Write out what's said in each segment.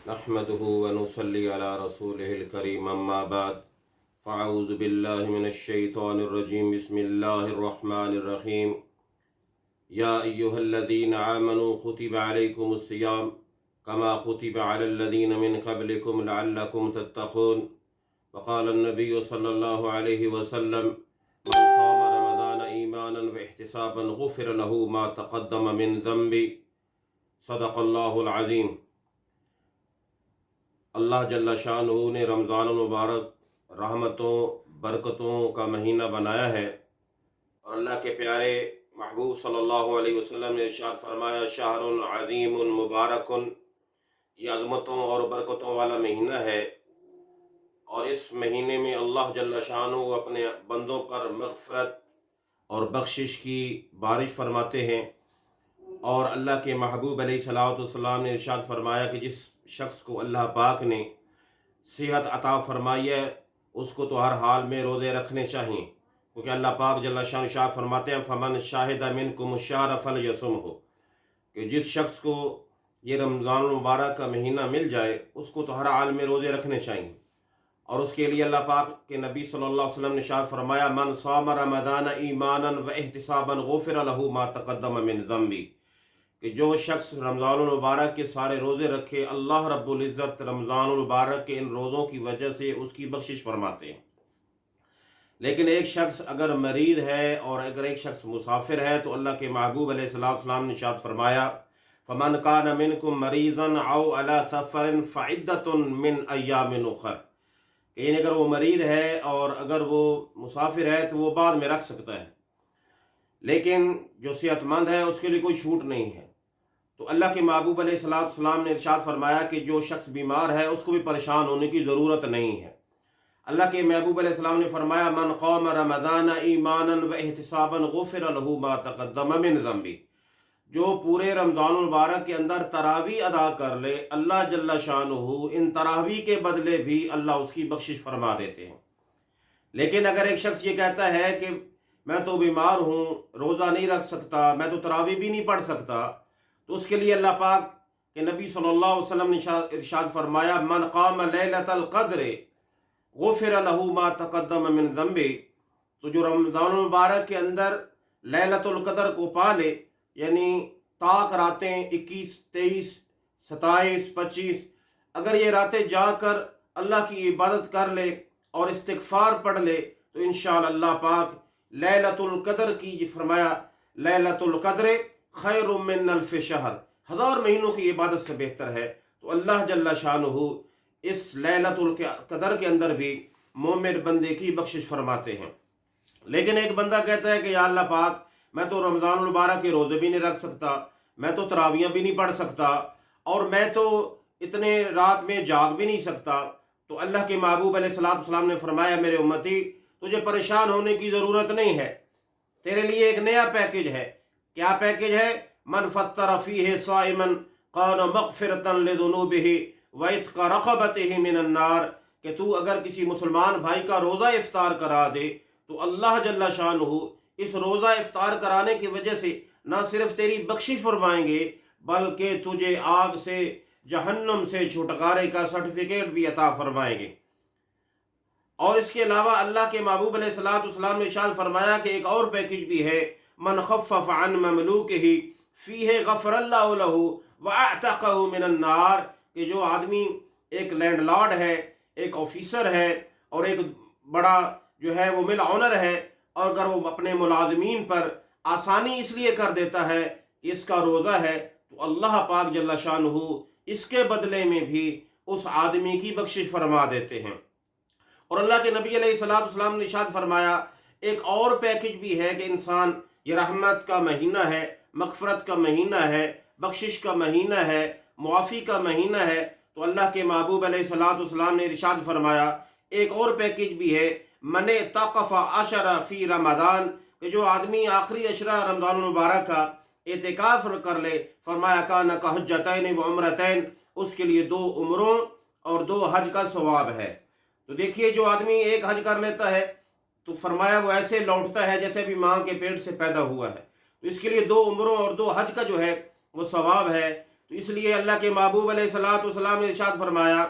نحمده ونصلي على رسوله الكريم أما بعد فأعوذ بالله من الشيطان الرجيم بسم الله الرحمن الرحيم يا أيها الذين آمنوا كتب عليكم الصيام كما كتب على الذين من قبلكم لعلكم تتقون وقال النبي صلى الله عليه وسلم من صام رمضان إيمانا واحتسابا غفر له ما تقدم من ذنبه صدق الله العظيم۔ اللہ جل شانہ نے رمضان المبارک رحمتوں برکتوں کا مہینہ بنایا ہے، اور اللہ کے پیارے محبوب صلی اللہ علیہ وسلم نے ارشاد فرمایا شہر عظیم مبارک، یہ عظمتوں اور برکتوں والا مہینہ ہے، اور اس مہینے میں اللہ جل شانہ اپنے بندوں پر مغفرت اور بخشش کی بارش فرماتے ہیں۔ اور اللہ کے محبوب علیہ الصلوۃ والسلام نے ارشاد فرمایا کہ جس شخص کو اللہ پاک نے صحت عطا فرمائی ہے اس کو تو ہر حال میں روزے رکھنے چاہئیں، کیونکہ اللہ پاک جل شانہ ارشاد فرماتے ہیں فمن شاہد منکم الشہر فلیصمہ، کہ جس شخص کو یہ رمضان المبارک کا مہینہ مل جائے اس کو تو ہر حال میں روزے رکھنے چاہئیں۔ اور اس کے لیے اللہ پاک کے نبی صلی اللہ علیہ وسلم نے ارشاد فرمایا من صام رمضان ایمانا واحتسابا غفر له ما تقدم من ذنبه، کہ جو شخص رمضان المبارک کے سارے روزے رکھے اللہ رب العزت رمضان المبارک کے ان روزوں کی وجہ سے اس کی بخشش فرماتے ہیں۔ لیکن ایک شخص اگر مریض ہے اور اگر ایک شخص مسافر ہے تو اللہ کے محبوب علیہ السلام نے ارشاد فرمایا فمن کان منکم مریضا او علی سفر فعدۃ من ایام اخر، کہ یعنی اگر وہ مریض ہے اور اگر وہ مسافر ہے تو وہ بعد میں رکھ سکتا ہے، لیکن جو صحت مند ہے اس کے لیے کوئی چھوٹ نہیں ہے۔ تو اللہ کے محبوب علیہ السلام نے ارشاد فرمایا کہ جو شخص بیمار ہے اس کو بھی پریشان ہونے کی ضرورت نہیں ہے۔ اللہ کے محبوب علیہ السلام نے فرمایا من قام رمضان ایمانا واحتسابا غفر له ما تقدم من ذنبه، جو پورے رمضان المبارک کے اندر تراویح ادا کر لے اللہ جل شانہ ان تراویح کے بدلے بھی اللہ اس کی بخشش فرما دیتے ہیں۔ لیکن اگر ایک شخص یہ کہتا ہے کہ میں تو بیمار ہوں، روزہ نہیں رکھ سکتا، میں تو تراویح بھی نہیں پڑھ سکتا، تو اس کے لیے اللہ پاک کے نبی صلی اللہ علیہ وسلم نے ارشاد فرمایا من قام لیلۃ القدر غفر له ما تقدم من ذنبه، تو جو رمضان المبارک کے اندر لیلۃ القدر کو پا لے، یعنی طاق راتیں 21، 23، 27، 25، اگر یہ راتیں جا کر اللہ کی عبادت کر لے اور استغفار پڑھ لے تو انشاءاللہ اللہ پاک لیلۃ القدر کی فرمایا لیلۃ القدر خیر من الف شہر، 1000 مہینوں کی عبادت سے بہتر ہے۔ تو اللہ جل شانہ اس لیلۃ القدر کے اندر بھی مومن بندے کی بخشش فرماتے ہیں۔ لیکن ایک بندہ کہتا ہے کہ یا اللہ پاک میں تو رمضان المبارک کے روزے بھی نہیں رکھ سکتا، میں تو تراویح بھی نہیں پڑھ سکتا، اور میں تو اتنے رات میں جاگ بھی نہیں سکتا، تو اللہ کے محبوب علیہ السلام نے فرمایا میرے امتی تجھے پریشان ہونے کی ضرورت نہیں ہے، تیرے لیے ایک نیا پیکج ہے۔ کیا پیکج ہے؟ من فطر فیہ صائما کان مغفرۃ لذنوبہ وعتق رقبتہ من النار، کہ تو اگر کسی مسلمان بھائی کا روزہ افطار کرا دے تو اللہ جل شانہ اس روزہ افطار کرانے کی وجہ سے نہ صرف تیری بخشش فرمائیں گے بلکہ تجھے آگ سے جہنم سے چھٹکارے کا سرٹیفکیٹ بھی عطا فرمائیں گے۔ اور اس کے علاوہ اللہ کے محبوب علیہ السلام نے ارشاد فرمایا کہ ایک اور پیکج بھی ہے من خفف عن مملوکہ فیہ غفر اللہ لہ واعتقہ من النار، کہ جو آدمی ایک لینڈ لارڈ ہے، ایک آفیسر ہے اور ایک بڑا جو ہے وہ مل آنر ہے، اور اگر وہ اپنے ملازمین پر آسانی اس لیے کر دیتا ہے کہ اس کا روزہ ہے تو اللہ پاک جل شانہ اس کے بدلے میں بھی اس آدمی کی بخشش فرما دیتے ہیں۔ اور اللہ کے نبی علیہ السلام نے ارشاد فرمایا ایک اور پیکج بھی ہے کہ انسان، یہ رحمت کا مہینہ ہے، مغفرت کا مہینہ ہے، بخشش کا مہینہ ہے، معافی کا مہینہ ہے، تو اللہ کے محبوب علیہ السلام نے ارشاد فرمایا ایک اور پیکج بھی ہے من اعتکف عشرہ فی رمضان، کہ جو آدمی آخری عشرہ رمضان المبارک کا اعتکاف کر لے، فرمایا کان کحجتین وعمرتین، اس کے لیے 2 عمروں اور 2 حج کا ثواب ہے۔ تو دیکھیے جو آدمی ایک حج کر لیتا ہے تو فرمایا وہ ایسے لوٹتا ہے جیسے بھی ماں کے پیٹ سے پیدا ہوا ہے، تو اس کے لیے 2 عمروں اور 2 حج کا جو ہے وہ ثواب ہے۔ تو اس لیے اللہ کے محبوب علیہ الصلوۃ والسلام نے ارشاد فرمایا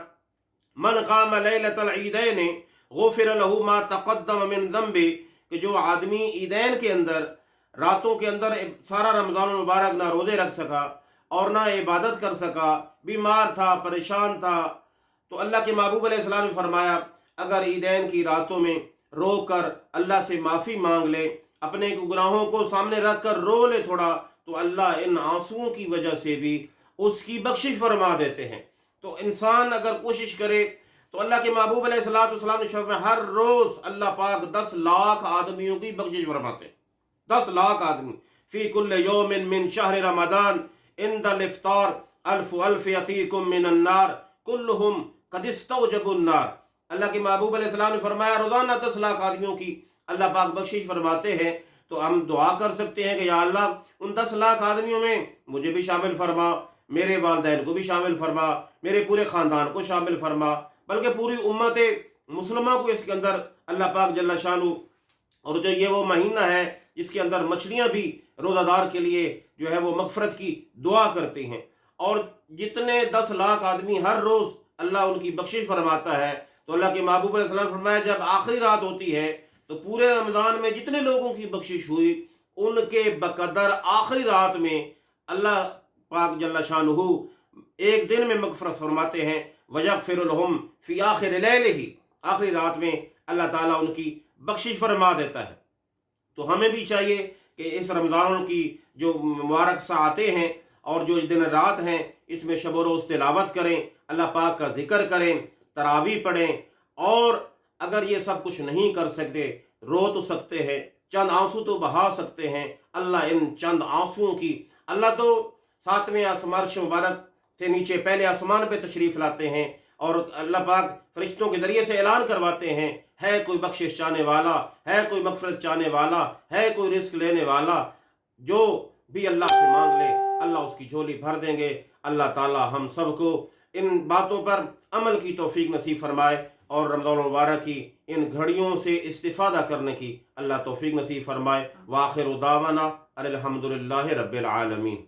من قام لیلۃ العیدین غفر له ما تقدم من ذنبه، کہ جو آدمی عیدین کے اندر راتوں کے اندر سارا رمضان المبارک نہ روزے رکھ سکا اور نہ عبادت کر سکا، بیمار تھا، پریشان تھا، تو اللہ کے محبوب علیہ السلام نے فرمایا اگر عیدین کی راتوں میں رو کر اللہ سے معافی مانگ لے، اپنے گناہوں کو سامنے رکھ کر رو لے تھوڑا، تو اللہ ان آنسوؤں کی وجہ سے بھی اس کی بخشش فرما دیتے ہیں۔ تو انسان اگر کوشش کرے تو اللہ کے محبوب علیہ السلام نے فرمایا ہر روز اللہ پاک 10 لاکھ آدمیوں کی بخشش فرماتے ہیں۔ 10 لاکھ آدمی فی کل یوم من شہر رمضان عند الافطار الف الف یتیکم من النار کلہم قد استوجبوا النار۔ اللہ کے محبوب علیہ السلام نے فرمایا روزانہ 10 لاکھ آدمیوں کی اللہ پاک بخشش فرماتے ہیں۔ تو ہم دعا کر سکتے ہیں کہ یا اللہ ان 10 لاکھ آدمیوں میں مجھے بھی شامل فرما، میرے والدین کو بھی شامل فرما، میرے پورے خاندان کو شامل فرما، بلکہ پوری امت مسلمہ کو اس کے اندر اللہ پاک جل شانہ۔ اور جو یہ وہ مہینہ ہے جس کے اندر مچھلیاں بھی روزہ دار کے لیے جو ہے وہ مغفرت کی دعا کرتے ہیں، اور جتنے 10 لاکھ آدمی ہر روز اللہ ان کی بخشش فرماتا ہے، تو اللہ کے محبوب علیہ السلام نے فرمایا جب آخری رات ہوتی ہے تو پورے رمضان میں جتنے لوگوں کی بخشش ہوئی ان کے بقدر آخری رات میں اللہ پاک جل شانہ ایک دن میں مغفرت فرماتے ہیں۔ وَيَغْفِرُ لَهُمْ فِي آخِرِ لَيْلِهِ، آخری رات میں اللہ تعالیٰ ان کی بخشش فرما دیتا ہے۔ تو ہمیں بھی چاہیے کہ اس رمضان کی جو مبارک ساعتیں ہیں اور جو دن رات ہیں اس میں شب و روز تلاوت کریں، اللہ پاک کا ذکر کریں، تراویح پڑھیں، اور اگر یہ سب کچھ نہیں کر سکتے رو تو سکتے ہیں، چند آنسو تو بہا سکتے ہیں، اللہ ان چند آنسوؤں کی، اللہ تو 7ویں آسمان عرش مبارک سے نیچے پہلے آسمان پہ تشریف لاتے ہیں اور اللہ پاک فرشتوں کے ذریعے سے اعلان کرواتے ہیں ہے کوئی بخشش چاہنے والا، ہے کوئی مغفرت چاہنے والا، ہے کوئی رزق لینے والا، جو بھی اللہ سے مانگ لے اللہ اس کی جھولی بھر دیں گے۔ اللہ تعالی ہم سب کو ان باتوں پر عمل کی توفیق نصیب فرمائے اور رمضان المبارک کی ان گھڑیوں سے استفادہ کرنے کی اللہ توفیق نصیب فرمائے۔ وآخر دعوانا الحمدللہ رب العالمین۔